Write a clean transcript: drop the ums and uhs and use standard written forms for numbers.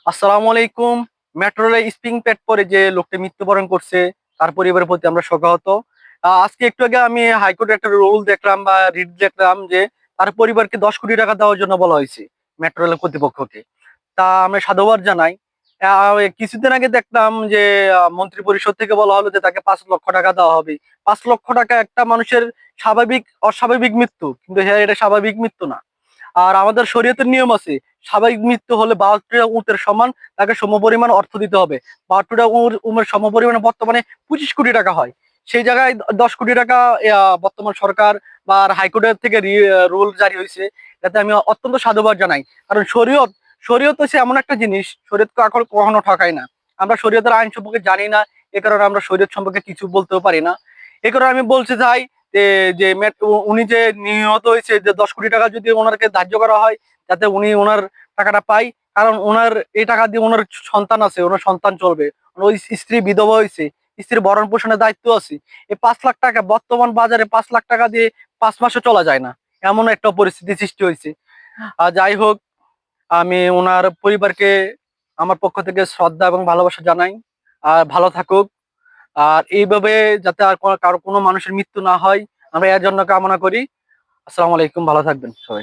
আসসালামু আলাইকুম। মেট্রো রেলে স্প্রিং প্যাড পরে যে লোকটি মৃত্যুবরণ করছে তার পরিবারের প্রতি আমরা শোকাহত। আজকে একটু আগে আমি হাইকোর্টের একটা রুল দেখলাম বা রিট দেখলাম যে তার পরিবারকে 10 কোটি টাকা দেওয়ার জন্য বলা হয়েছে মেট্রো রেল কর্তৃপক্ষকে। তা আমরা সাধুবাদ জানাই। কিছুদিন আগে দেখলাম যে মন্ত্রী পরিষদ থেকে বলা হলো যে তাকে 5 লক্ষ টাকা দেওয়া হবে। 5 লক্ষ টাকা একটা মানুষের স্বাভাবিক অস্বাভাবিক মৃত্যু, কিন্তু হ্যাঁ, এটা স্বাভাবিক মৃত্যু না। আর আমাদের শরীয়তের নিয়ম আছে, স্বাভাবিক মৃত্যু হলে 72টা উটের সমান তাকে সমপরিমাণ অর্থ দিতে হবে। 72টা উমের সমপরিমাণে বর্তমানে 25 কোটি টাকা হয়। সেই জায়গায় 10 কোটি টাকা বর্তমান সরকার বা হাইকোর্টের থেকে রুল জারি হয়েছে। যাতে আমি অত্যন্ত সাধুবাদ জানাই। কারণ শরীয়ত শরীয়ত হচ্ছে এমন একটা জিনিস, শরীয়ত কখনো ঠকায় না। আমরা শরীয়তের আইন সম্পর্কে জানি না, এ কারণে আমরা শরীয়ত সম্পর্কে কিছু বলতেও পারি না। এ কারণে আমি বলতে চাই যে যে উনি যে নিহত হয়েছে, যে 10 কোটি টাকা যদি ওনাকে ধার্য করা হয় যাতে উনি ওনার টাকাটা পাই। কারণ ওনার এই টাকা দিয়ে ওনার সন্তান আছে, ওনার সন্তান চলবে। ওই স্ত্রী বিধবা হয়েছে, স্ত্রীর ভরণ পোষণের দায়িত্ব আছে। এই 5 লাখ টাকা বর্তমান বাজারে 5 লাখ টাকা দিয়ে 5 মাসও চলা যায় না, এমন একটা পরিস্থিতি সৃষ্টি হয়েছে। আর যাই হোক, আমি ওনার পরিবারকে আমার পক্ষ থেকে শ্রদ্ধা এবং ভালোবাসা জানাই। আর ভালো থাকুক। আর এইভাবে যাতে আর কারো কোনো মানুষের মৃত্যু না হয় আমরা এর জন্য কামনা করি। আসসালামু আলাইকুম, ভালো থাকবেন সবাই।